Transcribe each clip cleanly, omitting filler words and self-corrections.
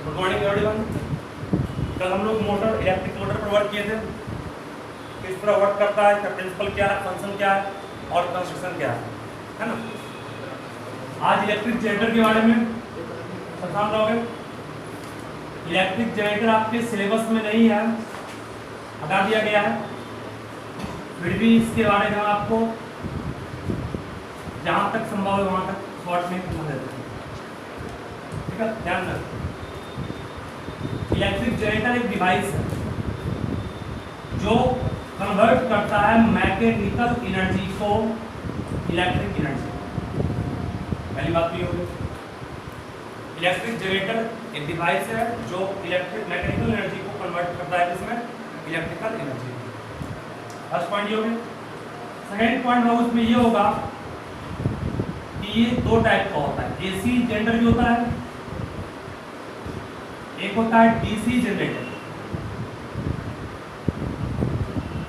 Good morning everyone. कल हम लोग मोटर इलेक्ट्रिक मोटर पर वर्क किए थे, किस तरह वर्क करता है, इसका प्रिंसिपल क्या है, फंक्शन क्या है और कंस्ट्रक्शन क्या है ना। आज इलेक्ट्रिक जनरेटर के बारे में समझ रहोगे। इलेक्ट्रिक जनरेटर आपके सिलेबस में नहीं है, हटा दिया गया है, फिर भी इसके बारे में आपको जहाँ तक संभव है वहाँ तक शॉर्ट में समझ देते हैं, ठीक है। ध्यान रखो, इलेक्ट्रिक जनरेटर एक डिवाइस है जो कन्वर्ट करता है मैकेनिकल एनर्जी को इलेक्ट्रिक एनर्जी। पहली बात तो ये होगी, इलेक्ट्रिक जनरेटर एक डिवाइस है जो इलेक्ट्रिक मैकेनिकल एनर्जी को कन्वर्ट करता है जिसमें इलेक्ट्रिकल एनर्जी। फर्स्ट पॉइंट ये हो गया। सेकेंड पॉइंट होगा उसमें ये होगा कि ये दो टाइप का होता है, एसी जनरेटर भी होता है, एक होता है डीसी जनरेटर।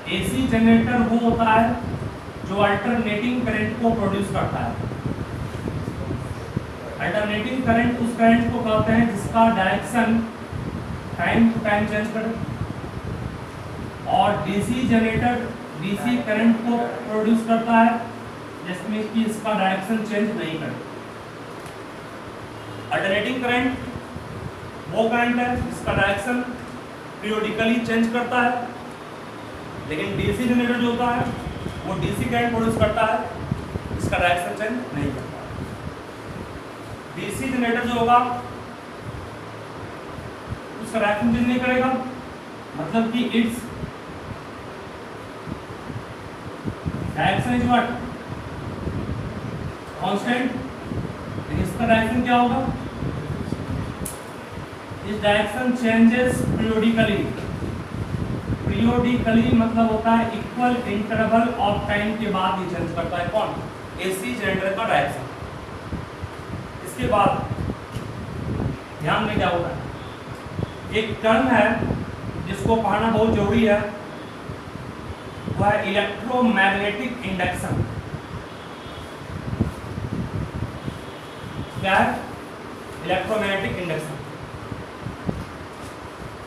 एसी जनरेटर वो होता है जो अल्टरनेटिंग करंट को प्रोड्यूस करता है। अल्टरनेटिंग करंट उस करंट को कहते हैं जिसका direction time to time change करे, और डीसी जनरेटर डीसी करंट को प्रोड्यूस करता है जिसमें कि इसका डायरेक्शन चेंज नहीं करे। अल्टरनेटिंग करंट वो करंट है जिसका डायरेक्शन पीरियोडिकली चेंज करता है, लेकिन डीसी जनरेटर जो होता है वो डीसी करंट प्रोड्यूस करता है जिसका डायरेक्शन चेंज नहीं करता। डीसी जनरेटर जो होगा उसका डायरेक्शन चेंज नहीं करेगा, मतलब कि its direction is what constant, लेकिन इसका डायरेक्शन क्या होगा, इस डायरेक्शन चेंजेस पीरियोडिकली। पीरियोडिकली मतलब होता है इक्वल इंटरवल ऑफ टाइम के बाद ये चेंज करता है। कौन? एसी जनरेटर का डायरेक्शन। इसके बाद ध्यान में क्या होता है, एक टर्म है जिसको पढ़ना बहुत जरूरी है, वह है इलेक्ट्रोमैग्नेटिक इंडक्शन। क्या है? Electromagnetic induction.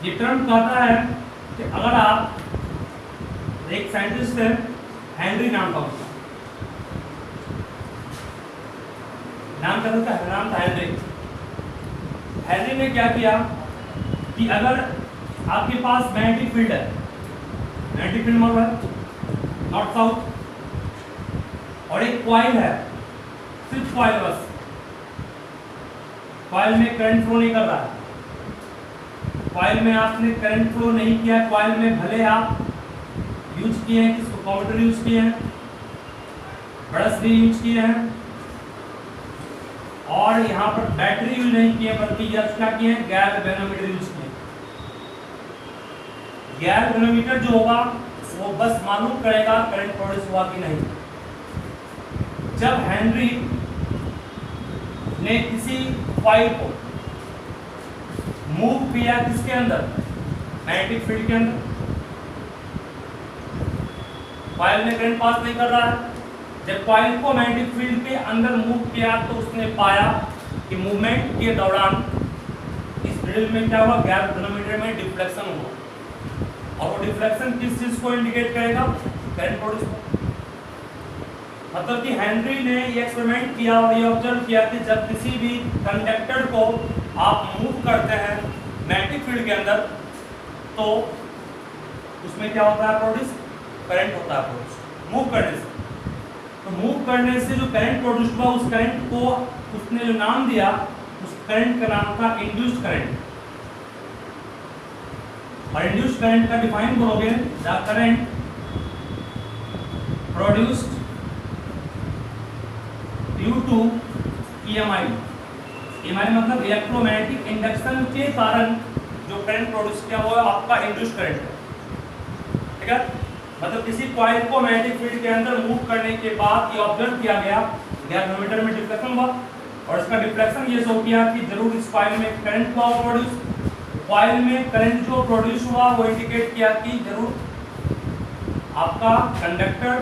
ये टर्म कहता है कि अगर आप, एक साइंटिस्ट है हेनरी नाम का, उसका नाम क्या था? नाम था हेनरी। हेनरी ने क्या किया कि अगर आपके पास मैग्नेटिक फील्ड है, मैग्नेटिक फील्ड मतलब है नॉर्थ साउथ, और एक कॉइल है, सिर्फ कॉइल, बस कॉइल में करंट फ्लो नहीं कर रहा है, कॉइल में आपने करंट फ्लो नहीं किया, कॉइल में भले आप यूज किए हैं, किसको कॉम्यूटर यूज किए हैं, ब्रश भी यूज किए हैं, और यहाँ पर बैटरी यूज नहीं किए, बल्कि यह क्या किए हैं, गैल्वेनोमीटर यूज किए। गैल्वेनोमीटर जो होगा वो बस मालूम करेगा करंट प्रोड्यूस हुआ कि नहीं। जब हेनरी ने किसी कॉइल को मूव किया, किसके अंदर? मैग्नेटिक फील्ड के अंदर, कॉइल में करंट पास नहीं कर रहा है। जब कॉइल को मैग्नेटिक फील्ड के अंदर मूव किया तो उसने पाया कि मूवमेंट के दौरान इस ड्रिल में क्या हुआ, गैल्वेनोमीटर में डिफ्लेक्शन हुआ, और वो डिफ्लेक्शन किस चीज को इंडिकेट करेगा? Current produce. मतलब कि हेनरी ने ये एक्सपेरिमेंट किया और ये ऑब्जर्व किया कि जब किसी भी कंडक्टर को आप मूव करते हैं मैग्नेटिक फील्ड के अंदर, तो उसमें क्या होता है? प्रोड्यूस करंट होता है। प्रोड्यूस मूव करने से, तो मूव करने से जो करंट प्रोड्यूस हुआ, उस करंट को उसने जो नाम दिया, उस करंट का नाम था इंड्यूस्ड करंट। और इंड्यूस्ड करंट का डिफाइन करोगे, the current produced due to EMI। EMI मतलब इलेक्ट्रोमैग्नेटिक इंडक्शन के कारण जो करंट प्रोड्यूस किया वो आपका इंड्यूस्ड करंट है, ठीक है। मतलब किसी कॉइल को मैग्नेटिक फील्ड के अंदर मूव करने के बाद ये ऑब्जर्व किया गया, गैल्वेनोमीटर में डिफ्लेक्शन हुआ, और इसका डिफ्लेक्शन ये शो किया कि जरूर इस कॉइल में करंट हुआ प्रोड्यूस। कॉइल में करंट जो प्रोड्यूस हुआ वो इंडिकेट किया कि जरूर आपका कंडक्टर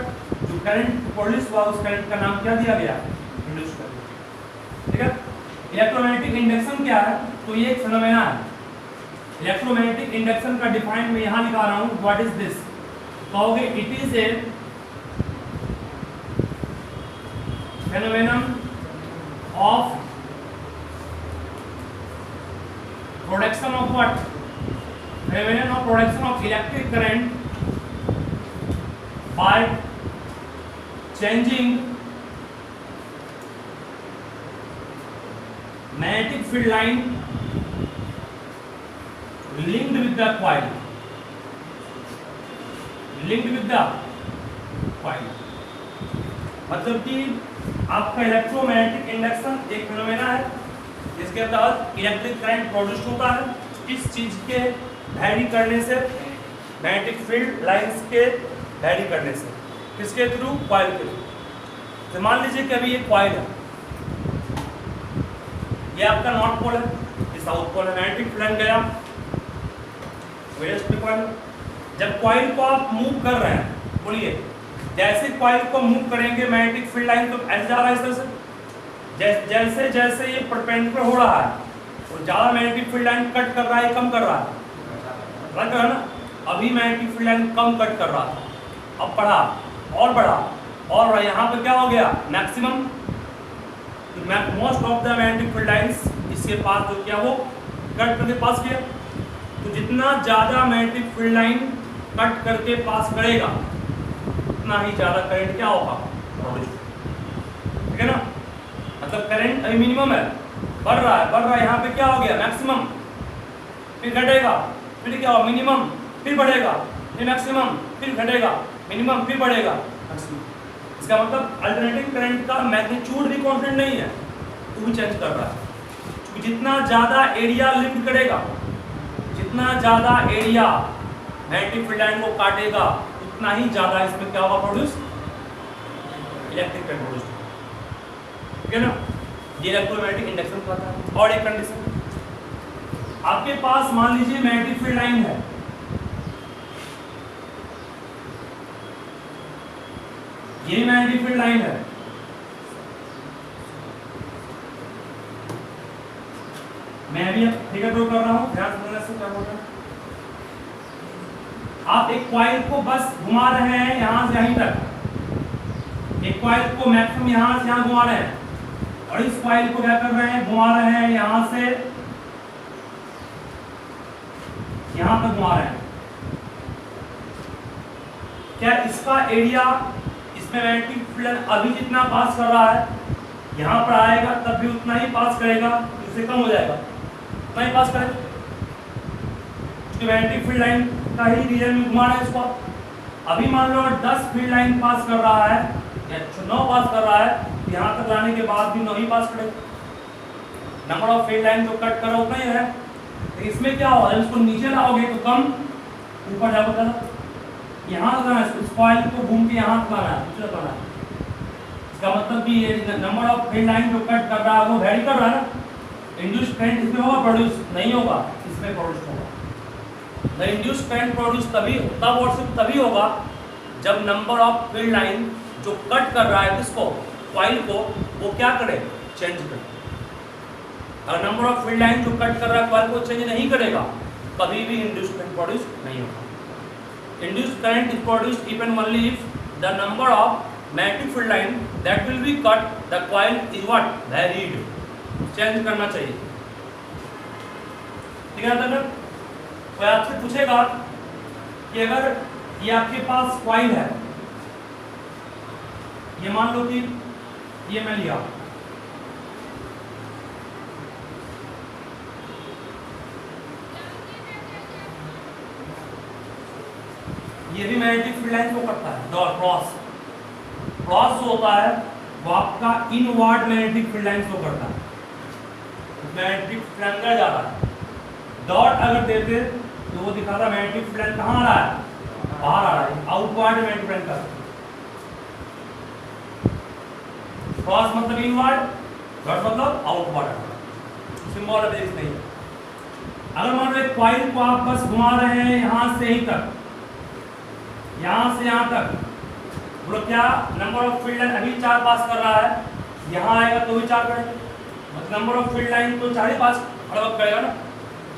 जो करंट प्रोड्यूस हुआ, उस करंट का नाम क्या दिया गया? इंड्यूस्ड करंट, ठीक है। इलेक्ट्रोमैग्नेटिक इंडक्शन क्या है? तो ये एक फिनोमेना है। इलेक्ट्रोमैग्नेटिक इंडक्शन का डिफाइन मैं यहाँ लिखा रहा हूँ, व्हाट इज दिस? कहोगे it is a phenomenon of production of what? Phenomenon of production of electric current by changing magnetic field line linked with the coil. Linked with the coil. मतलब कि आपका electromagnetic induction एक phenomena है जिसके तहत electric current produce होता है। किस चीज के वैरी करने से? मैग्नेटिक फील्ड लाइंस के वैरी करने से। किसके थ्रू? कॉइल के थ्रू। तो मान लीजिए कि अभी ये कॉइल है, ये आपका नॉर्थ पोल है, ये साउथ पोल है, मैग्नेटिक फील्ड गया वेस्ट कॉइल। जब कॉइल को आप मूव कर रहे हैं, बोलिए जैसे कॉइल को मूव करेंगे मैग्नेटिक फील्ड लाइन तो ऐसे जा रहा है इस तरह से, जैसे जैसे ये परपेंडिकुलर हो रहा है और ज्यादा मैग्नेटिक फील्ड लाइन कट कर रहा है, कम कर रहा है, लग रहा है ना? अभी मैग्नेटिक फील्ड लाइन कम कट कर रहा था, अब बढ़ा और बढ़ा और बढ़ा, यहाँ पे क्या हो गया? Maximum. Most of the magnetic field lines इसके पास जो किया वो कट करके पास किया। तो जितना ज्यादा मैग्नेटिक फील्ड लाइन कट करके पास करेगा उतना ही ज्यादा करंट क्या होगा? ठीक है ना? मतलब करंट अभी मिनिमम है, बढ़ रहा है, यहाँ पे क्या हो गया? मैक्सिमम, फिर घटेगा, फिर क्या होगा? मिनिमम, फिर बढ़ेगा, फिर मैक्सिमम, फिर घटेगा, मिनिमम, फिर बढ़ेगा, मैक्सिमम। इसका मतलब अल्टरनेटिंग करंट का मैग्नीट्यूड भी कांस्टेंट नहीं है, वो भी चेंज कर रहा है। क्योंकि जितना ज्यादा एरिया लिफ्ट करेगा, जितना ज्यादा एरिया मैग्नेटिक फील्ड लाइन को काटेगा उतना ही ज्यादा इसमें क्या होगा? Produce electric current produce. ठीक है ना? ये इलेक्ट्रोमैग्नेटिक इंडक्शन का था। और एक कंडीशन, आपके पास मान लीजिए मैग्नेटिक फील्ड लाइन है, ये मैग्नेटिक फील्ड लाइन है, मैं भी फिगर ड्रॉ कर रहा हूं, ध्यान समझने से क्या होगा। आप एक कॉइल को बस घुमा रहे हैं यहां से यहीं तक, एक कॉइल को मैक्सिमम यहां से यहां घुमा रहे हैं और इस कॉइल को क्या कर रहे हैं? घुमा रहे हैं यहां से यहां तक घुमा रहे हैं। क्या इसका एरिया, इसमें मैग्नेटिक फील्ड अभी जितना पास कर रहा है यहां पर आएगा तब भी उतना ही पास करेगा, इससे कम हो जाएगा, उतना ही पास करेगा। मैग्नेटिक फील्ड लाइन का ही रीजन में घुमा रहे हैं इसको। अभी मान लो 10 फील्ड लाइन पास कर रहा है या 9 पास कर रहा है, यहाँ तक लाने के बाद भी 9 ही पास करेगा। नंबर ऑफ फील्ड लाइन जो कट कर रहा उतना ही है। तो इसमें क्या होगा? जब इसको नीचे लाओगे तो कम, ऊपर जाओगे तो यहाँ तक लाना है, इस कॉइल को घूम के यहाँ तक लाना है, नीचे लाना है। इसका मतलब कि ये नंबर ऑफ फील्ड लाइन जो कट कर रहा है वो वेरी कर रहा है ना। इंड्यूस्ड करंट इसमें होगा प्रोड्यूस? नहीं होगा, इसमें प्रोड्यूस होगा। द इंड्यूस्ड करंट प्रोड्यूस तब और सिर्फ तभी होगा जब नंबर ऑफ फील्ड लाइन जो कट कर रहा है किसको? कॉइल को, वो क्या करे? चेंज करे। अगर नंबर ऑफ फील्ड लाइन जो कट कर रहा है कॉइल को चेंज नहीं करेगा कभी भी इंड्यूस्ड करंट प्रोड्यूस नहीं होगा। Induced current is produced if and only if the number of magnetic field line that will be cut the coil is what? Varied. Change करना चाहिए। ठीक है ना? कोई आपसे पूछेगा कि अगर ये आपके पास कॉइल है, ये मान लो कि ये मैं लिया, ये भी मैग्नेटिक फील्ड लाइन को करता है, क्रॉस क्रॉस जो होता है वो आपका इनवर्ड मैग्नेटिक फील्ड लाइन को करता है, मैग्नेटिक फील्ड अंदर जा रहा है। डॉट अगर देते तो वो दिखाता मैग्नेटिक फील्ड लाइन कहाँ आ रहा है? बाहर आ रहा है, आउटवर्ड मैग्नेटिक फील्ड का। क्रॉस मतलब इनवर्ड, डॉट मतलब आउटवर्ड। सिंबल है बेस नहीं। अगर मान लो एक कॉइल को आप बस घुमा रहे हैं यहां से यहीं तक, यहां से यहां तक, बोलो क्या नंबर ऑफ फील्ड लाइन अभी 4 पास कर रहा है, यहां आएगा तो भी 4 करेगा, नंबर ऑफ फील्ड लाइन तो 4 ही पास फटाफट करेगा ना,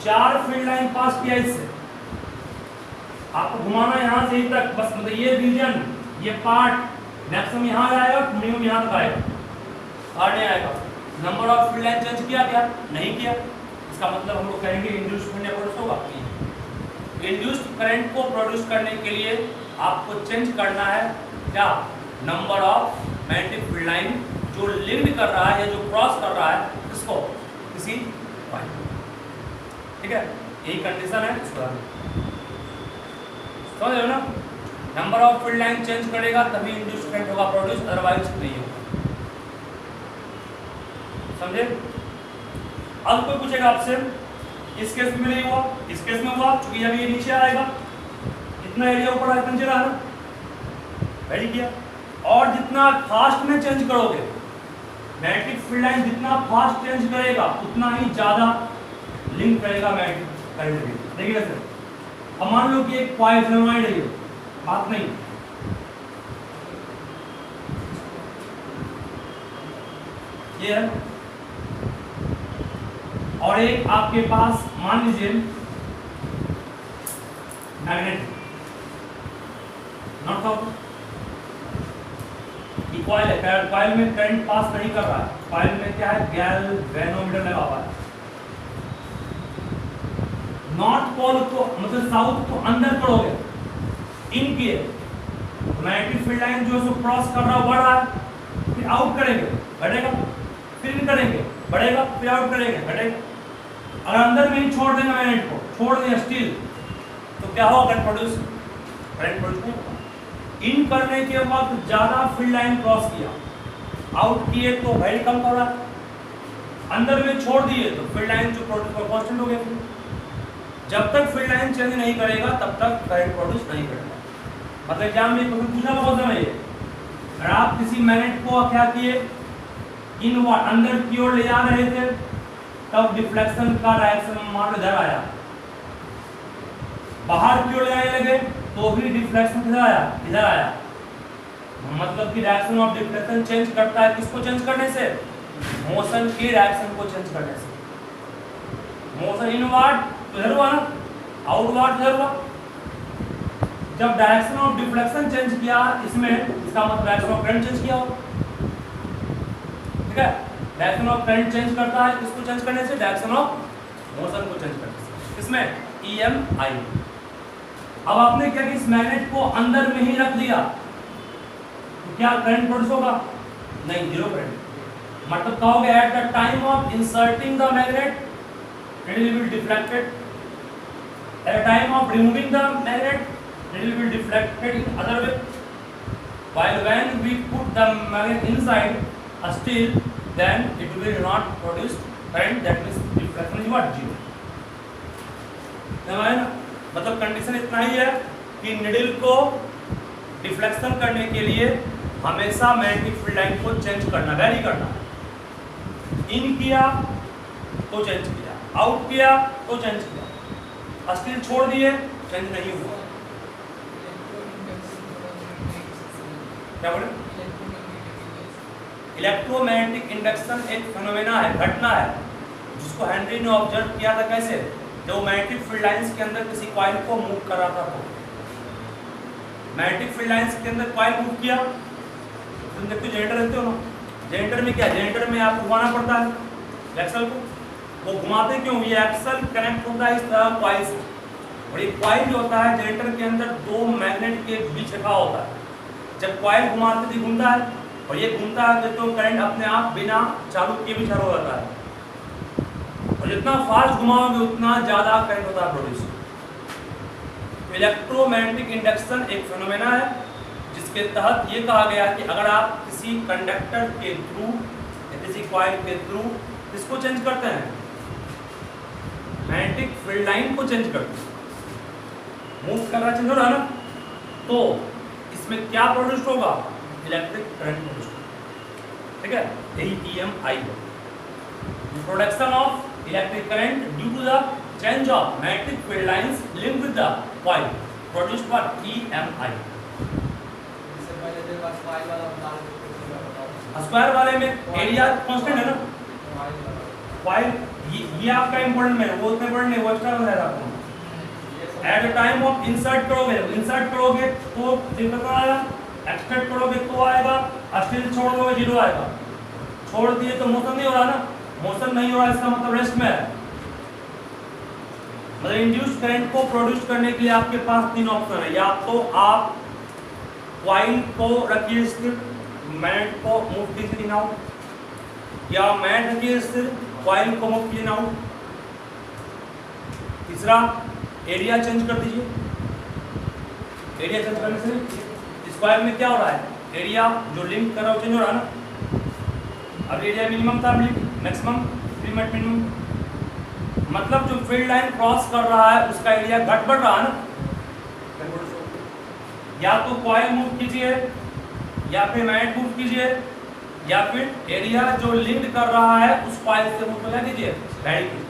4 फील्ड लाइन पास किया इससे, आपको घुमाना यहाँ से यहीं तक बस, मतलब ये रीजन ये पार्ट मैक्सिमम यहाँ आएगा, मिनिमम यहाँ तक आएगा और नहीं आएगा। Number of field line change किया क्या? नहीं किया। इसका मतलब हम लोग कहेंगे इंड्यूस्ड करंट प्रोड्यूस होगा। इंड्यूस्ड करंट को प्रोड्यूस करने के लिए आपको चेंज करना है क्या? Number of magnetic field line जो लिंक कर रहा है या जो क्रॉस कर रहा है इसको किसी पॉइंट, ठीक है, यही कंडीशन है इसका, समझ रहे हो ना? Number of field line change करेगा तभी इंड्यूस्ड करंट होगा प्रोड्यूस, अदरवाइज नहीं होगा। समझे? अब कोई पूछेगा आपसे इस केस में नहीं हुआ, इस केस में हुआ, क्योंकि अभी ये नीचे आएगा, इतना एरिया ऊपर आया पंजे रहा ना, वेरी किया। और जितना फास्ट में चेंज करोगे मैग्नेटिक फील्ड लाइन, जितना फास्ट चेंज करेगा उतना ही ज्यादा लिंक करेगा मैग्नेटिक करंट भी। देखिए सर, अब मान लो कि एक कॉइल फेनोमाइड है, बात नहीं, ये है, और एक आपके पास मान लीजिए मैग्नेट नॉट आउट, कॉइल है, कॉइल में करंट पास नहीं कर रहा है, कॉइल में क्या है, गैल्वेनोमीटर लगा हुआ है। नॉर्थ पोल को मतलब साउथ को अंदर करोगे, इन किए, मैग्नेटिक फील्ड लाइन जो है सो क्रॉस कर रहा है, बढ़ रहा है, फिर आउट करेंगे घटेगा, फिर इन करेंगे बढ़ेगा, फिर आउट करेंगे घटेगा। अगर अंदर में ही छोड़ देंगे मैग्नेट को, छोड़ देंगे स्टील, तो क्या होगा? करंट प्रोड्यूस नहीं होगा। इन करने के बाद ज्यादा फील्ड लाइन क्रॉस किया, आउट किए तो वैल्यू कम कर रहा है, अंदर में छोड़ दिए तो फील्ड लाइन जो प्रोड्यूस कांस्टेंट हो गया। जब तक फील्ड लाइन चेंज नहीं करेगा तब तक करंट प्रोड्यूस नहीं करेगा। मतलब एग्जाम में पूछना बहुत समय है, अगर आप किसी मैग्नेट को क्या किए, इन अंदर की ओर ले जा रहे थे, तब डिफ्लेक्शन का डायरेक्शन मान इधर आया, बाहर की ओर ले आने लगे तो भी डिफ्लेक्शन किधर आया? इधर आया। मतलब कि डायरेक्शन ऑफ डिफ्लेक्शन चेंज करता है, किसको चेंज करने से? मोशन के डायरेक्शन को चेंज करने से। मोशन इनवर्ड तो इधर हुआ ना, आउटवर्ड इधर हुआ। जब डायरेक्शन ऑफ डिफ्लेक्शन चेंज किया इसमें, इसका मतलब डायरेक्शन ऑफ करंट चेंज किया हो, ठीक है? डायरेक्शन ऑफ करंट चेंज करता है, किसको चेंज करने से? डायरेक्शन ऑफ मोशन को चेंज करने से। इसमें EMI। अब आपने क्या कि इस मैग्नेट को अंदर में ही रख दिया तो क्या करंट प्रोड्यूस होगा? नहीं, जीरो करंट। मतलब कहोगे at the time of inserting the magnet it will be deflected, at the time of removing the magnet it will be deflected in other way, while when we put the magnet inside a steel then it will not produce current, that means deflection is what? Zero। समझ ना? मतलब condition इतना ही है कि needle को deflection करने के लिए हमेशा मैग्नेटिक फील्ड लाइन को चेंज करना, वैरी करना। इन किया तो चेंज किया, आउट किया तो चेंज किया, स्टील छोड़ दिए चेंज नहीं हुआ। क्या बोले? इलेक्ट्रोमैग्नेटिक इंडक्शन एक फिनोमेना है, घटना है, जिसको हेनरी ने ऑब्जर्व किया था। कैसे? जब मैग्नेटिक फील्ड लाइंस के अंदर किसी कॉइल को मूव कर रहा था, तो मैग्नेटिक फील्ड लाइंस के अंदर कॉइल मूव किया, तुम देखते हो जनरेटर रहते हो ना, जनरेटर में क्या, जनरेटर में आपको घुमाना पड़ता है एक्सल को, वो घुमाते क्यों? ये एक्सल कनेक्ट होता है इस तरह कॉइल से, और ये कॉइल जो होता है जनरेटर के अंदर दो मैग्नेट के बीच रखा होता है। जब कॉइल घुमाते ही घूमता है और ये घूमता है तो करंट अपने आप बिना चालू किए भी चालू हो जाता है, और जितना फास्ट घुमाओगे उतना ज़्यादा करंट होता है प्रोड्यूस। तो इलेक्ट्रोमैग्नेटिक इंडक्शन एक फिनोमेना है जिसके तहत ये कहा गया कि अगर आप किसी कंडक्टर के थ्रू या किसी कॉइल के थ्रू इसको चेंज करते हैं, मैग्नेटिक फील्ड लाइन को चेंज करते हैं, मूव कर रहा, चेंज हो रहा है ना, तो इसमें क्या प्रोड्यूस होगा? इलेक्ट्रिक करंट प्रोड्यूस होगा, ठीक है? यही EMI है, production of electric current due to the change of magnetic field lines linked with the coil produced by EMI। Square वाले में एरिया कांस्टेंट है ना, कॉइल ये आपका इंपॉर्टेंट है, वो उतना इंपॉर्टेंट नहीं, वो एक्स्ट्रा हो जाएगा आपको। At the time of insert करोगे तो कितना आएगा, एक्सट्रैक्ट करोगे तो आएगा, स्टिल छोड़ दोगे जीरो आएगा। छोड़ दिए तो मोशन नहीं हो रहा ना, मोशन नहीं हो रहा इसका मतलब रेस्ट में है। मतलब इंड्यूस करंट को प्रोड्यूस करने के लिए आपके पास तीन ऑप्शन है, या तो आप कॉइल को रखिए स्थिर, मैग्नेट को मूव कीजिए इन आउट, या मैग्नेट रखिए स्थिर, कॉइल को मूव कीजिए इन आउट। तीसरा एरिया चेंज कर दीजिए। एरिया चेंज करने से इस कॉइल में क्या हो रहा है, एरिया जो लिंक कर रहा है वो चेंज हो रहा है ना। अब एरिया मिनिमम था, मैक्सिमम, मिनिमम, मतलब जो फील्ड लाइन क्रॉस कर रहा है उसका एरिया घट बढ़ रहा है ना। या तो कॉइल मूव कीजिए, या फिर मैग्नेट मूव कीजिए, या फिर एरिया जो लिंक कर रहा है उस कॉइल से मूव कर दीजिए, वैरी कीजिए,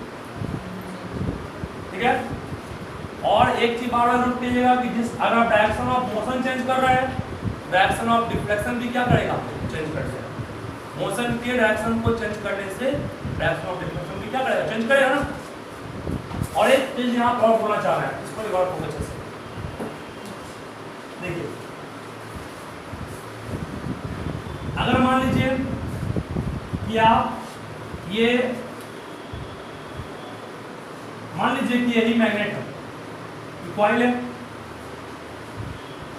ठीक है। और एक चीज बार बार नोट कीजिएगा कि जिस अगर आप डायरेक्शन ऑफ मोशन चेंज कर रहे हैं, डायरेक्शन ऑफ डिफ्लेक्शन भी क्या करेगा, चेंज कर देगा। मोशन के डायरेक्शन को चेंज करने से डायरेक्शन ऑफ डिफ्लेक्शन भी क्या करेगा, चेंज करेगा ना। और एक चीज यहाँ और बोलना चाह रहे हैं, इसको भी गौर अच्छे से देखिए। अगर मान लीजिए कि आप ये मान लीजिए कि यही मैग्नेट है, कॉइल है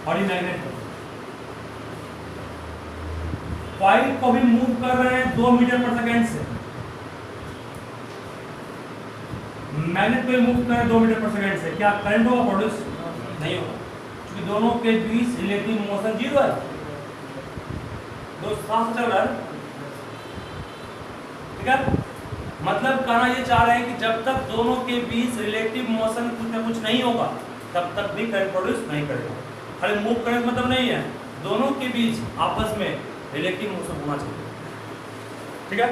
और ये मैग्नेट है, कॉइल को भी मूव कर रहे हैं 2 मीटर पर सेकेंड से, मैग्नेट को भी मूव कर रहे हैं 2 मीटर पर सेकेंड से, क्या करंट होगा प्रोड्यूस? नहीं होगा, क्योंकि दोनों के बीच रिलेटिव मोशन जीरो है, दो साथ चल रहा है, ठीक है। मतलब कहना ये चाह रहे हैं कि जब तक दोनों के बीच रिलेटिव मोशन कुछ ना कुछ नहीं होगा तब तक भी करंट प्रोड्यूस नहीं करेगा। खाली मूव करंट मतलब नहीं है, दोनों के बीच आपस में रिलेटिव मोशन होना चाहिए, ठीक है।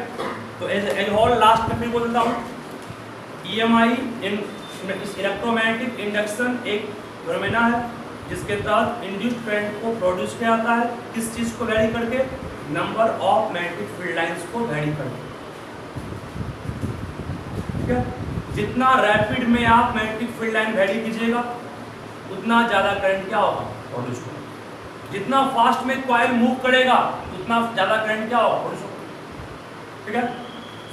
तो एज होल लास्ट में फिर बोल देता हूँ, EMI इलेक्ट्रोमैग्नेटिक इंडक्शन एक फिनोमेना है जिसके तहत इंड्यूस्ड करंट को प्रोड्यूस किया जाता है, किस चीज को वैरी करके, number of magnetic field lines को वैरी करके, ठीक है। जितना रैपिड में आप मैग्नेटिक फील्ड लाइन वैरी कीजिएगा उतना ज्यादा करंट क्या होगा, प्रोड्यूस होगा। जितना फास्ट में कॉइल मूव करेगा उतना ज्यादा करंट क्या होगा, प्रोड्यूस होगा, ठीक है।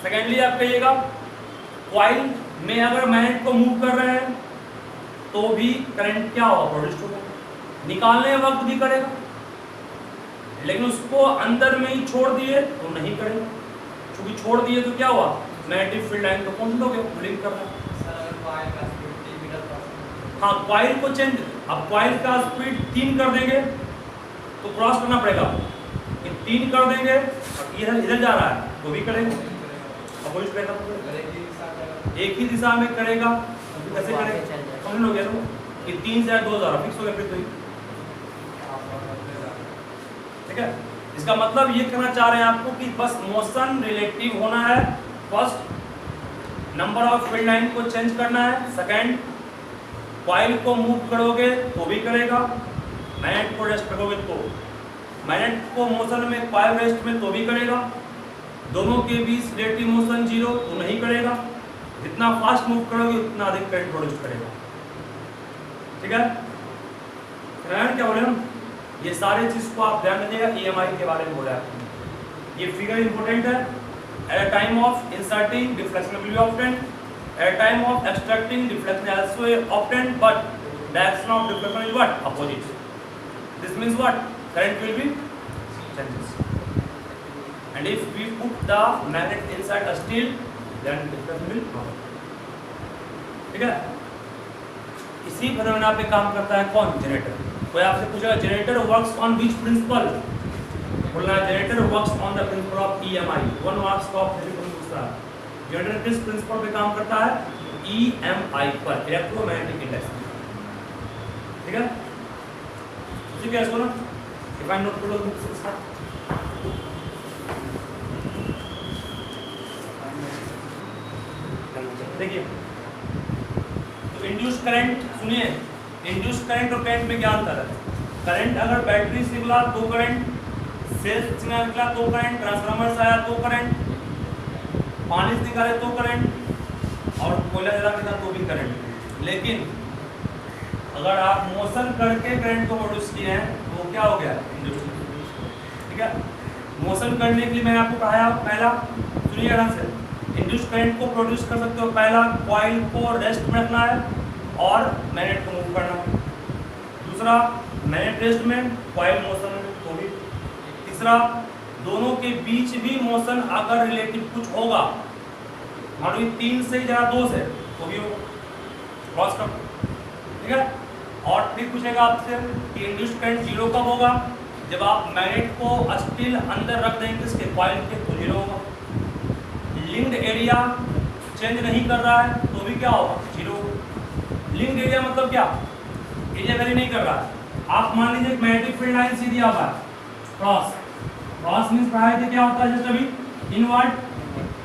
सेकेंडली आप कहिएगा कॉइल में अगर मैग्नेट को मूव कर रहे हैं तो भी करंट क्या होगा, प्रोड्यूस होगा। निकालने वक्त भी करेगा, लेकिन उसको अंदर में ही छोड़ दिए तो नहीं करेगा, क्योंकि छोड़ दिए तो क्या हुआ, मैग्नेटिक फील्ड लाइन को कौन लोगे, लिंक कर रहा है। हाँ, कॉइल को चेंज, अब कॉइल का स्पीड 3 कर देंगे तो क्रॉस करना पड़ेगा, कि 3 कर देंगे और इधर इधर जा रहा है तो भी करेंगे, अपोजिट करेगा, एक ही दिशा में करेगा, कैसे करेगा, समझ लो गया तो कि 3 से 2 जा रहा, फिक्स हो गया फिर तो, ठीक है। इसका मतलब ये कहना चाह रहे हैं आपको कि बस मोशन रिलेटिव होना है, first number of field line को चेंज करना है, सेकंड कॉइल को मूव करोगे तो भी करेगा, मैग्नेट को रेस्ट करोगे तो, मैग्नेट को मोशन में, कॉइल रेस्ट में तो भी करेगा, दोनों के बीच रिलेटिव मोशन जीरो तो नहीं करेगा, जितना फास्ट मूव करोगे उतना अधिक करंट प्रोड्यूस करेगा, ठीक है। क्या बोले हम, ये सारे चीज को आप ध्यान रखिएगा, EMI के बारे में बोला है। ये फिगर इंपॉर्टेंट है, at a time of inserting deflection will be obtained, at a time of extracting deflection also obtained, but direction of deflection is what, opposite. This means what, current will be changes, and if we put the magnet inside a steel then deflection will come, ठीक है। इसी phenomena पे काम करता है कौन, generator. कोई आपसे पूछेगा generator works on which principle, बोलना generator works on the principle of EMI, 1 marks का दूसरा जनरेटर किस प्रिंसिपल पे काम करता है, EMI पर, इलेक्ट्रोमैग्नेटिक इंडक्शन, ठीक है। ठीक है, इसको ना डिफाइन नोट कर लो इसका। देखिए तो इंड्यूस्ड करंट, सुनिए इंड्यूस्ड करंट और करंट में क्या अंतर है। करंट अगर बैटरी से निकला तो करंट, सेल्स से निकला तो करंट, ट्रांसफार्मर से आया तो करंट, पानी से निकाले तो करंट और कोयला जला के तो भी करंट। लेकिन अगर आप मोशन करके करंट को प्रोड्यूस किए हैं तो क्या हो गया, इंड्यूस्ड। ठीक है, मोशन करने के लिए मैंने आपको कहा पहला, सुनिए ध्यान से, इंड्यूस्ड करंट को प्रोड्यूस कर सकते हो। पहला, कॉइल को रेस्ट में रखना है और मैग्नेट को मूव करना है। दूसरा, मैग्नेट रेस्ट में, कॉइल मोशन में, तो भी। तीसरा, दोनों के बीच भी मोशन अगर रिलेटिव कुछ होगा, मान लो 3 से ज़्यादा 2 से, तो भी होगा, क्रॉस कर। ठीक है, और फिर पूछेगा आपसे कि इंड्यूस्ड करंट जीरो कब होगा, जब आप मैग्नेट को स्टिल अंदर रख देंगे इसके कॉइल के, तो जीरो होगा। लिंक्ड एरिया चेंज नहीं कर रहा है तो भी क्या होगा, जीरो। लिंक्ड एरिया मतलब क्या, एरिया वेरी नहीं कर रहा है। आप मान लीजिए मैग्नेटिक फील्ड लाइन सीधी आ रहा है, क्रॉस, क्रॉस मीन्स पढ़ाए थे क्या होता है, जैसे अभी inward,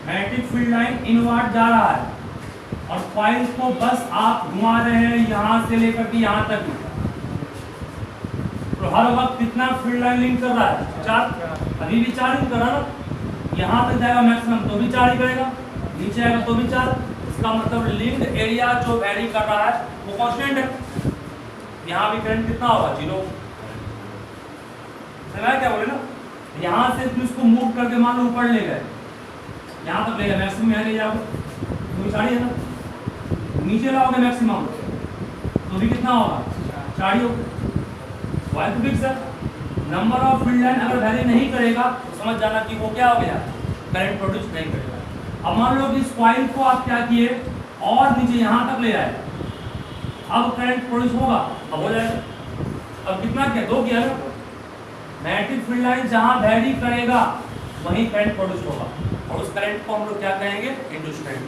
magnetic field line inward जा रहा है और कॉइल को बस आप घुमा रहे हैं यहाँ से लेकर के यहाँ तक, तो हर वक्त कितना फील्ड लाइन लिंक कर रहा है, 4। अभी भी 4 लिंक कर रहा है ना, यहाँ तक जाएगा मैक्सिमम तो भी 4 ही करेगा, नीचे आएगा तो भी 4। इसका मतलब लिंक्ड एरिया जो वैरी कर रहा है वो कांस्टेंट है। यहाँ भी करंट कितना होगा, जीरो। समझ क्या बोले ना, यहाँ से इसको मूव करके मान लो ऊपर ले गए, यहाँ तक ले गए, मैक्सिमम यहाँ ले जाओगे तो भी 4 ही है ना। नीचे लाओगे मैक्सिमम तो भी कितना होगा, 4 ही होगा। वाई तो फिक्स है। नंबर ऑफ फील्ड लाइन अगर वैरी नहीं करेगा तो समझ जाना कि वो क्या हो गया, करंट प्रोड्यूस नहीं करेगा। अब मान लो कि इस कॉइल को आप क्या किए और नीचे यहाँ तक ले आए, अब करंट प्रोड्यूस होगा, अब हो जाएगा। अब कितना किया, 2 किया ना। मैग्नेटिक फील्ड लाइन जहाँ वैरी करेगा वहीं करंट प्रोड्यूस होगा और उस करंट को हम लोग क्या कहेंगे, इंड्यूस्ड करंट।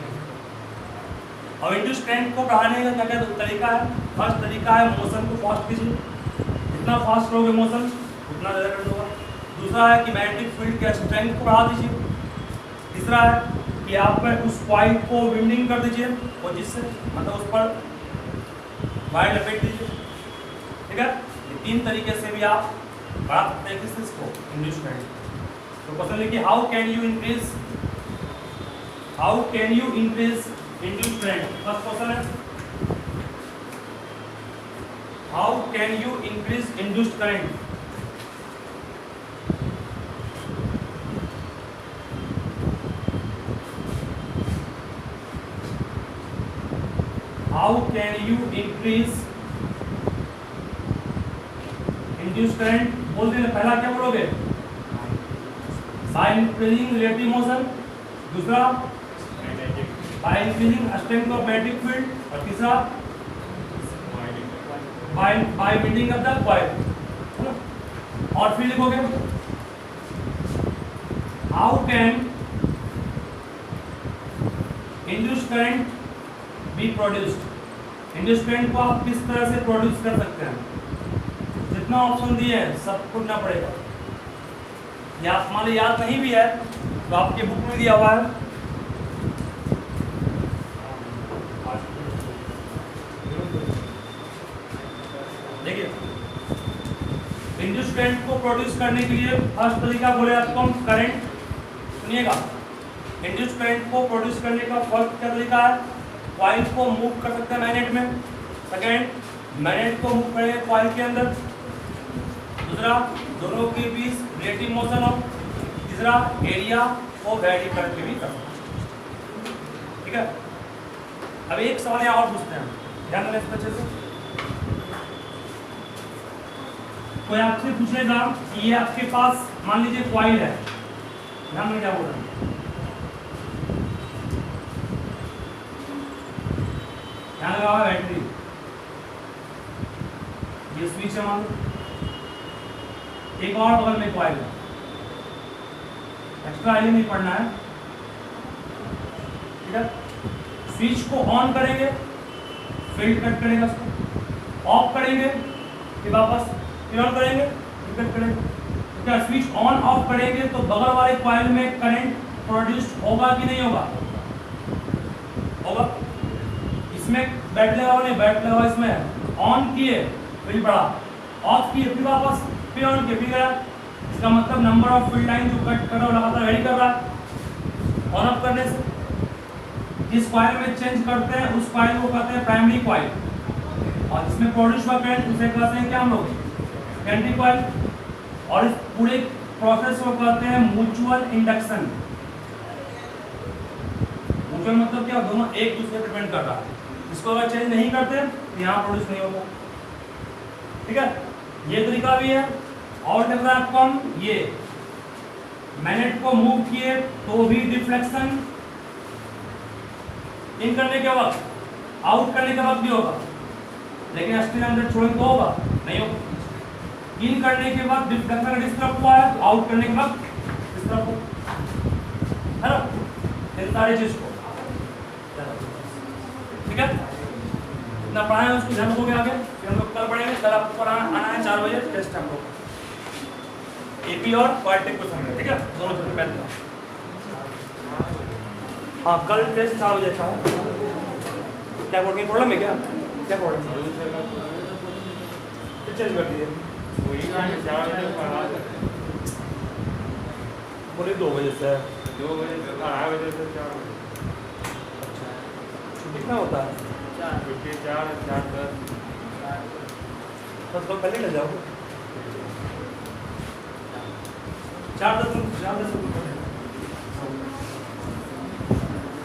और इंड्यूस्ड करंट को बढ़ाने का क्या तरीका है, फर्स्ट तरीका है मोशन को फास्ट कीजिए, जितना फास्ट रहोगे मोशन उतना ज़्यादा करंट होगा। दूसरा है कि मैग्नेटिक फील्ड के स्ट्रेंथ को बढ़ा दीजिए। तीसरा है कि आप उस कॉइल को विंडिंग कर दीजिए और जिससे मतलब उस पर वायर लपेट दीजिए। ठीक है, ये 3 तरीके से भी आप बढ़ा सकते हैं किस को, इंड्यूस्ड करंट। तो क्वेश्चन लिखिए, how can you increase induced current. First question है, how can you increase induced current. How can you increase induced current? बोल देना, पहला क्या बोलोगे, by increasing relative motion, दूसरा by increasing strength of magnetic field, और तीसरा by winding of the coil। और फिर लिखोगे how can induced current be produced। Induced current को आप किस तरह से प्रोड्यूस कर सकते हैं, जितना ऑप्शन दिए हैं सब पढ़ना पड़ेगा। या मान लो याद नहीं भी है तो आपके बुक में दिया हुआ है, देखिए। इंड्यूस्ड करंट को प्रोड्यूस करने के लिए फर्स्ट तरीका बोले आपको हम करंट, सुनिएगा, इंड्यूस्ड करंट को प्रोड्यूस करने का फर्स्ट क्या तरीका है, कॉइल को मूव कर सकते हैं मैग्नेट में। सेकेंड, मैग्नेट को मूव करेंगे कॉइल के अंदर। दूसरा, दोनों के बीच रिलेटिव मोशन हो। तीसरा, एरिया को वैरी करके भी कर सकते हैं। ठीक है, अब एक सवाल यहाँ और पूछते हैं, ध्यान देना इस अच्छे से। कोई आपसे पूछेगा कि ये आपके पास मान लीजिए कॉइल है, ध्यान में क्या बोल रहा है, यहाँ लगा हुआ बैटरी, ये स्विच है मान लो, एक और बगल में कॉइल है, एक्स्ट्रा आइए नहीं पढ़ना है। ठीक है, स्विच को ऑन करेंगे, फील्ड कट करेगा उसको, ऑफ करेंगे फिर वापस, फिर ऑन करेंगे फिर कट करेंगे। तो क्या स्विच ऑन ऑफ करेंगे तो बगल वाले कॉइल में करंट प्रोड्यूस होगा कि नहीं होगा, होगा। इसमें बैट लगा नहीं, बैट लगा इसमें, ऑन किए फिर बढ़ा, ऑफ किए फिर वापस, फिर ऑन किए फिर गया। इसका मतलब नंबर ऑफ फील्ड लाइन जो कट कर रहा है लगातार वेरी कर रहा है। ऑन ऑफ करने से। जिस कॉइल में चेंज करते हैं उस कॉइल को कहते हैं प्राइमरी कॉइल, और जिसमें प्रोड्यूस हुआ करंट उसे कहते हैं क्या हम लोग, सेकेंडरी कॉइल। और इस पूरे प्रोसेस को कहते हैं म्यूचुअल इंडक्शन। म्यूचुअल मतलब क्या, दोनों एक दूसरे पर डिपेंड कर रहा है, इसको अगर चेंज नहीं करते तो यहाँ प्रोड्यूस नहीं होगा। ठीक है, ये तरीका भी है। और जब आपको हम ये मैग्नेट को मूव किए तो भी डिफ्लेक्शन इन करने के वक्त, आउट करने के वक्त भी होगा, लेकिन स्टिल अंदर छोड़ेंगे तो होगा नहीं होगा। इन करने के बाद डिफ्लेक्शन इस तरफ हुआ है, तो आउट करने के बाद इस तरफ हो, है ना, इन सारी चीज को। ठीक है, इतना पढ़ाए उसको ध्यान रखोगे आगे, फिर हम लोग कल पढ़ेंगे। कल आपको पढ़ाना आना है 4 बजे टेस्ट हम लोग एपी और क्वालिटिक को समझ, ठीक है, दोनों चीज़ पहले। हाँ, कल टेस्ट 4 बजे अच्छा है। क्या बोल रही प्रॉब्लम है, क्या प्रॉब्लम है, चेंज कर दीजिए। बोले 2 बजे से 2 बजे से 2:30 बजे से 4 बजे। अच्छा, कितना होता है? 4 4:10 तो पहले ले जाओ 4:10